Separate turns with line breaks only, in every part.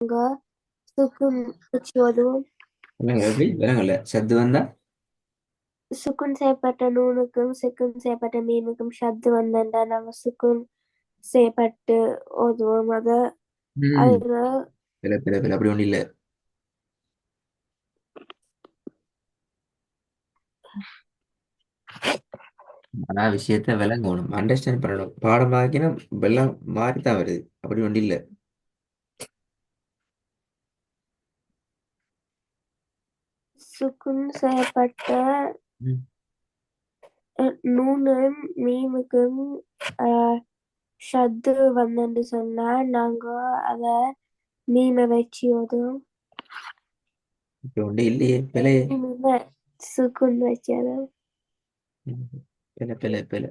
சுக்குன் வச்சு ஓதுவோம்.
எப்படி விலங்கல்ல சத்து வந்தா
சுக்குன் செய்யப்பட்ட நூனுக்கும் சுக்குன் செய்யப்பட்ட மீனுக்கும் ஷத்து வந்தா நாங்க சுக்குன் செய்யப்பட்டு ஓதுவோம்.
ம்
அதுல
பில பில பில அப்படி ஒன்றும் இல்லை. ஆனா விஷயத்த விளங்கணும், அண்டர்ஸ்டாண்ட் பண்ணணும். பாடமாக்கினா வெள்ளம் மாறித்தான் வருது, அப்படி ஒன்றும் இல்லை.
சுக்குன் செய்யப்பட்ட
ம்.
நூனும் மீனுக்கும் ஷத்து வந்தன்னு சொன்னா நாங்க அத மீனை வச்சு ஓதுவோம்.
இப்படி ஒன்றும் இல்லையே பிழையே.
மீன் சுக்குன் வச்சு ஓதுவோம்.
ம். பில பில பில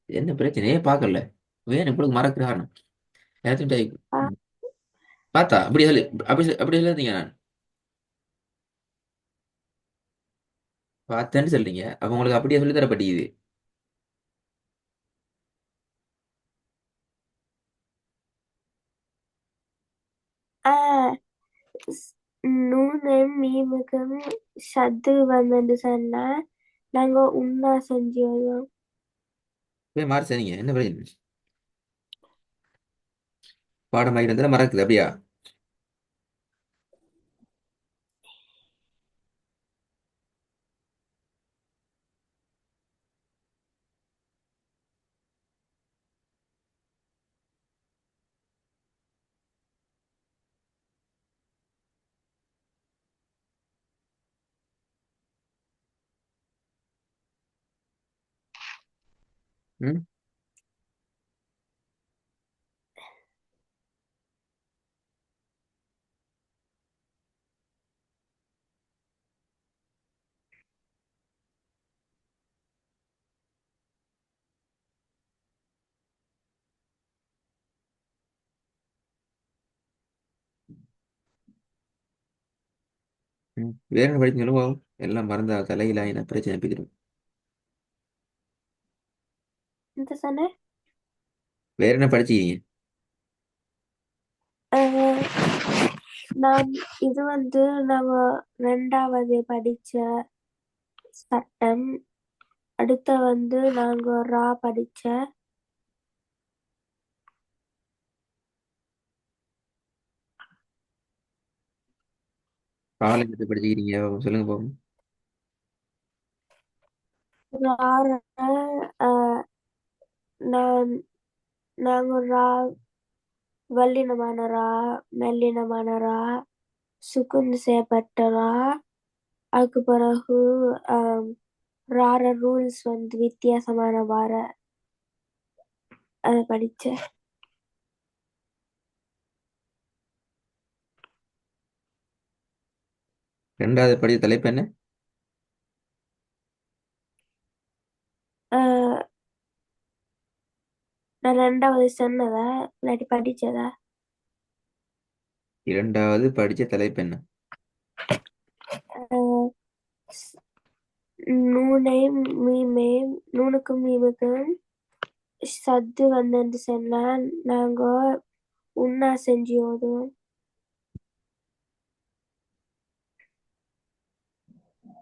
என்ன பிரச்சனையே பார்க்கல. வேணும் இப்படி மறக்கிறான் ஏதாச்சும்
ஆ,
பார்த்தா அப்படி சொல்லி அப்படி சொல்லாதீங்க. நான் பார்த்தேன்னு சொல்றீங்க, அப்ப உங்களுக்கு அப்படியே சொல்லி தரப்பட்டிக்குது.
ஆ, நூனும் மீனுக்கும் ஷத்து வந்தன்னு சொன்னா நாங்க உண்ணா செஞ்சு ஓதுவோம்.
போய் மாறி சரிங்க, என்ன பிரச்சனை? பாடமாக்கிட்டு இருந்தா மறக்குது அப்படியா? ம். ம். வேற என்ன படிச்சு சொல்லுவோம். எல்லாம் மறந்தா தலையில என்ன பிரச்சனை பிடிக்கும்.
இந்த சொன்ன
வேற என்ன படிச்சீங்க?
நான் இது நாங்க ரெண்டாவது படிச்ச சட்டம். அடுத்த நாங்க ரா படிச்ச.
காலேஜ் படிச்சுக்கிறீங்க, சொல்லுங்க போகும்.
ரார அஹ், நான் நாங்க ரா வல்லினமான ரா, மெல்லினமான ரா, சுக்குன் செய்யப்பட்ட ரா. அதுக்கு பிறகு ஆம், ரார ரூல்ஸ் வித்தியாசமான வார அதை படிச்சேன்.
ரெண்டாவது படிச்ச தலைப்பு என்ன?
அஹ், நான் ரெண்டாவது சொன்னதா இல்லாட்டி படிச்சதா?
இரண்டாவது படிச்ச தலைப்பு என்ன?
அஹ், ஸ்- நூனையும் மீமையும் நூனுக்கும் மீமுக்கும் சத்து வந்தேன்னு சொன்னா நாங்க உண்ணா செஞ்சு ஓதுவோம்.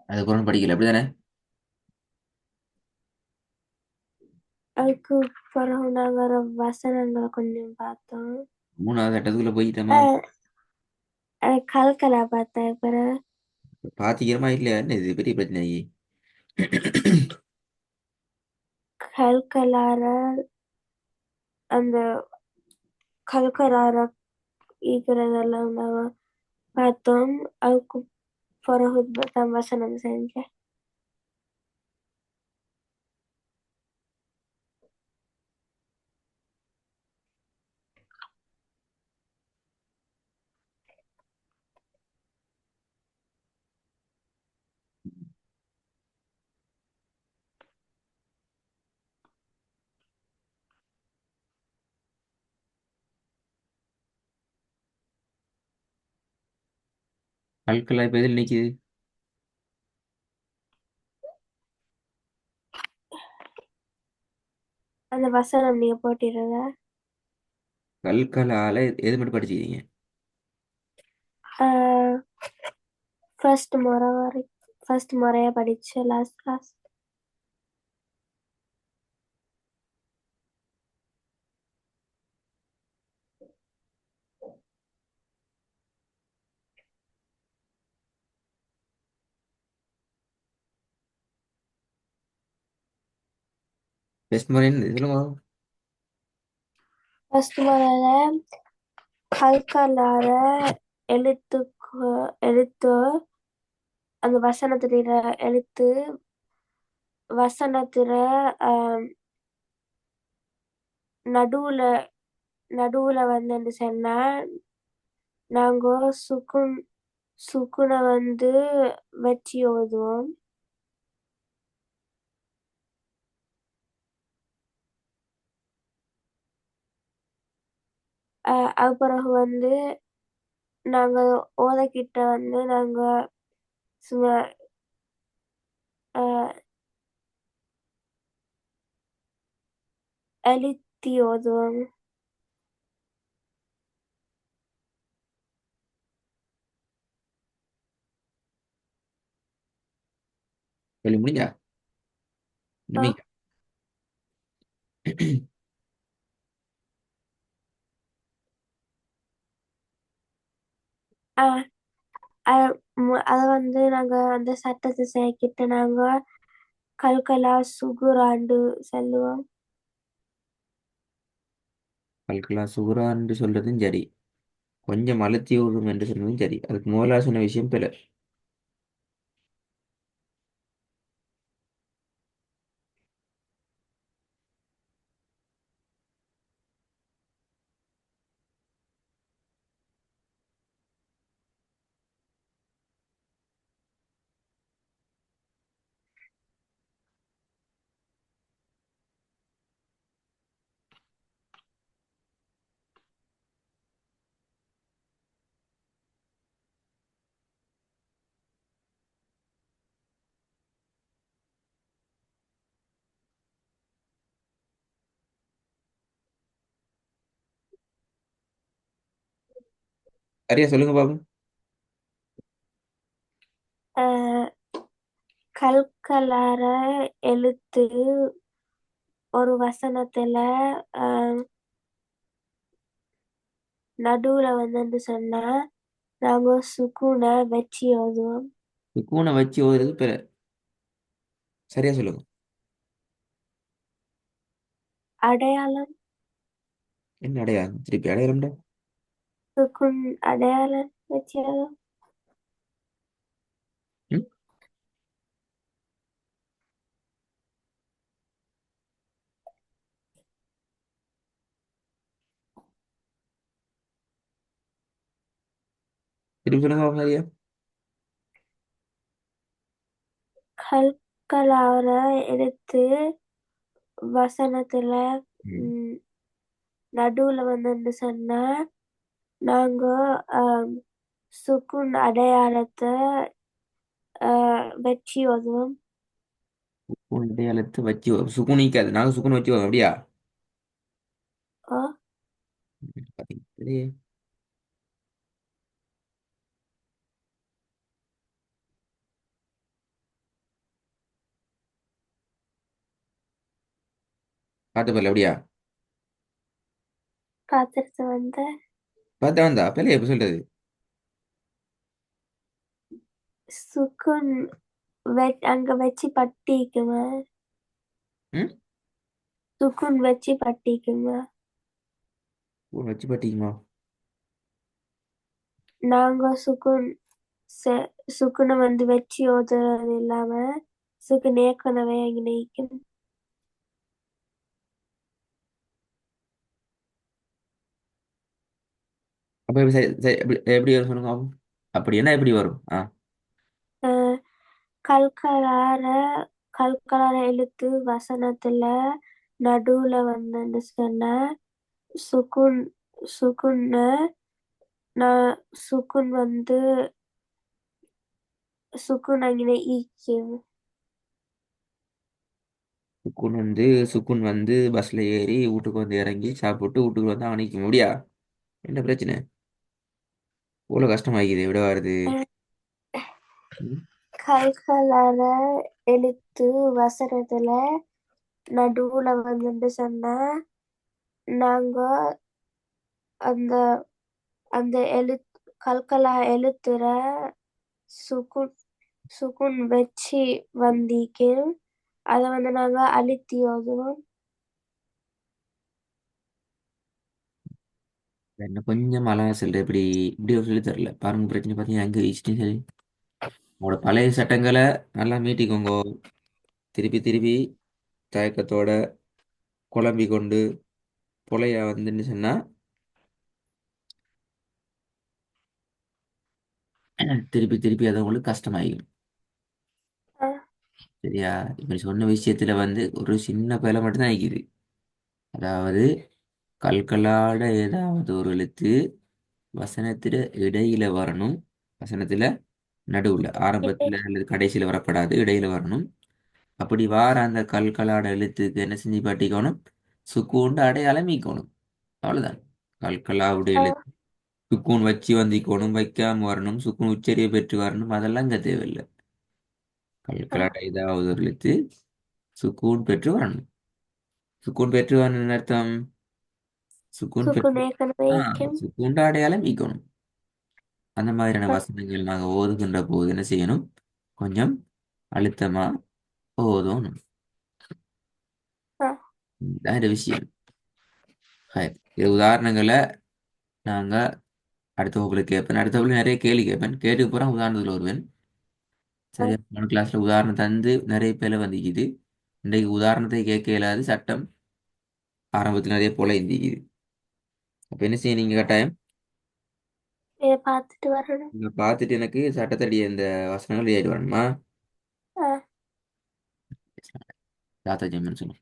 அதுக்கு ஒன்றும் படிக்கல அப்படிதானே?
அதுக்கு பிறகு நாங்க ஒரு வசனங்களை கொஞ்சம் பார்த்தோம்.
மூணாவது கட்டத்துக்குள்ள போயிட்டோமா?
அஹ், கல்கலா பார்த்தேன் பிறகு.
பாத்திக்கிறமா இல்லையா, என்ன இது பெரிய பிரச்சனை ஆகி.
கல்கலார அந்த கல்கரார ஈக்கிறதெல்லாம் நாங்க பார்த்தோம். அதுக்கு பிறகு தான் வசனம் செஞ்சேன்.
கல்கலா இப்ப எதில் நிக்குது?
அந்த வசனம் நீங்க போட்டிருந்த
கல்கலால எது மட்டும் படிச்சுக்கிறீங்க?
ஃபர்ஸ்ட் முறை வரை ஃபர்ஸ்ட் முறையா படிச்ச லாஸ்ட் கிளாஸ்.
டெஸ்ட் முறைன்னு சொல்லுங்க.
ஃபர்ஸ்ட் முறையில கல்கலார எழுத்து அந்த வசனத்துல எழுத்து வசனத்துல ஆஹ், நடுவுல நடுவுல வந்து சொன்னா நாங்க சுக்குனை வந்து வச்சு ஓதுவோம். அது பிறகு வந்து நாங்க ஓதக்கிட்ட வந்து நாங்க சும்மா ஆஹ், அழுத்தி ஓதுவோம்.
சொல்லி முடிஞ்சா
ஆஹ்,
இனிமேல்.
ஆஹ், அது வந்து நாங்க அந்த சட்டத்தை சேர்க்கிட்டு நாங்க கல்கலா சுகுராண்டு சொல்லுவோம்.
கல்கலா சுகுரான்னு சொல்றதும் சரி, கொஞ்சம் அழுத்தி விடும் என்று சொன்னதும் சரி. அதுக்கு முதலா சொன்ன விஷயம் பிழை. சரியா சொல்லுங்க பாபு.
ஆஹ், கல்கலார எழுத்து ஒரு வசனத்துல ஆஹ், நடுவுல வந்து சொன்னா நாங்க சுக்குனை வச்சு ஓதுவோம்.
கூனை வச்சு ஓதுறது பிழை. சரியா சொல்லுங்க.
அடையாளம்
என்ன அடையாளம்? திருப்பி அடையாளம்டா.
சுக்குன் அடையாளம் வச்சு ஓதுவோம்.
ம்? திருப்பி சொல்லுங்க பாபு சரியா.
கல்கலார எழுத்து வசனத்துல
ம்.
ம், நடுவுல வந்து சொன்னா நாங்க ஆம், சுக்குன் அடையாளத்தை வச்சு ஓதுவோம்.
கூன் அடையாளத்தை வச்சு சுக்குன் நீக்காது, நாங்க சுக்குன் வச்சு ஓதுவோம் அப்படியா?
ஆ,
பாத்தீங்க இல்லையே. பார்த்து பாரு அப்படியா?
காத்திருத்து வந்து
பார்த்தா வந்தா பிள்ளைய எப்ப சொல்றது?
சுக்குன் அங்க வச்சு பட்டிக்குமா.
ம்?
சுக்குன் வச்சு பட்டிக்குமா.
கூன் வச்சு பட்டிக்குமா?
நாங்க சுக்குனை வந்து வச்சு ஓதுறது இல்லாம சுக்குன் ஏற்கனவே அங்க நிற்கும்.
அப்ப எப்படி எப்படி எப்படி வரும் சொல்லுங்க பாபு. அப்படி என்ன எப்படி வரும்? ஆ.
அஹ், கல்கலார கல்கலார எழுத்து வசனத்துல நடுவுல வந்து சொன்ன சுகுன் சுகுன்னு நான் சுகுன் வந்து சுகுன் அங்கே ஈக்கும்.
சுக்குன் வந்து பஸ்ல ஏறி வீட்டுக்கு வந்து இறங்கி சாப்பிட்டு வீட்டுக்கு வந்து அவனிக்க முடியா? என்ன பிரச்சனை? இவ்வளோ கஷ்டமாகிது விட வருது.
அஹ்
ம்.
கல்களால எழுத்து வசனத்துல நடுவுல வந்துட்டு சொன்னா நாங்க அந்த அந்த கல்கலா எழுத்துற சுகுன் சுகுன் வச்சு வந்திக்கு அதை நாங்க அழுத்தி ஓதுவோம்.
என்ன கொஞ்சம் அழகா சொல்ற இப்படி இப்படி ஒரு சொல்லி தரல பாருங்க. பிரச்சனை பார்த்தீங்கன்னா அங்கே இஷ்டம் சரி. உங்களோட பழைய சட்டங்களை நல்லா மீட்டிக்கோங்க. திருப்பி திருப்பி தயக்கத்தோட குழம்பி கொண்டு புலைய வந்துன்னு சொன்னா திருப்பி திருப்பி அது உங்களுக்கு கஷ்டமாயிடும்.
அஹ்
சரியா? இப்ப சொன்ன விஷயத்துல ஒரு சின்ன பிழை மட்டும்தான் இருக்குது. அதாவது கல்கலாட ஏதாவது ஒரு எழுத்து வசனத்துல இடையில வரணும். வசனத்துல நடுவுல ஆரம்பத்துல அல்லது கடைசியில வரப்படாது, இடையில வரணும். அப்படி வார அந்த கல்கலாட எழுத்துக்கு என்ன செஞ்சு பாட்டிக்கணும்? சுக்கூண்டு அடையாளம் மீக்கணும். அவ்வளவுதான். கல்கலாவுடைய
அஹ்
எழுத்து சுக்கூன் வச்சு வந்திக்கணும், வைக்காம வரணும், சுக்கூன் உச்சரியை பெற்று வரணும், அதெல்லாம் இங்க தேவையில்லை.
அஹ்
கல்கலாட ஏதாவது ஒரு எழுத்து சுக்கூன் பெற்று வரணும். சுக்கூன் பெற்று வரணும் அர்த்தம். சுக்கூன் பெற்று
சுகுன் ஏற்கனவே
ஆ
இருக்கும்.
சுக்கூண்ட அடையாளம் மீக்கணும். அந்த மாதிரியான
அஹ்
வசனங்கள் நாங்கள் ஓதுகின்ற போது என்ன செய்யணும்? கொஞ்சம் அழுத்தமா ஓதணும்.
அஹ்
இதான் இந்த விஷயம். ஹை. இது உதாரணங்களை நாங்க அடுத்த வகுப்புல கேட்பேன். அடுத்த வகுப்புல நிறைய கேள்வி கேட்பேன். கேட்டு போறேன் உதாரணத்துல வருவேன். சரியா?
அஹ்
போன கிளாஸ்ல உதாரணம் தந்து நிறைய பேர் வந்திக்குது. இன்றைக்கு உதாரணத்தை கேட்க இயலாது. சட்டம் ஆரம்பத்தில் நிறைய போல இருந்திக்குது. அப்ப என்ன செய்ய நீங்க கட்டாயம்?
இதை பார்த்துட்டு வரணும்.
நீங்க பார்த்துட்டு எனக்கு சட்டத்தடி இந்த வசனங்கள் எழுதி வரணுமா?
அஹ்
தாத்தா ஜெயமன் சொன்னோம்.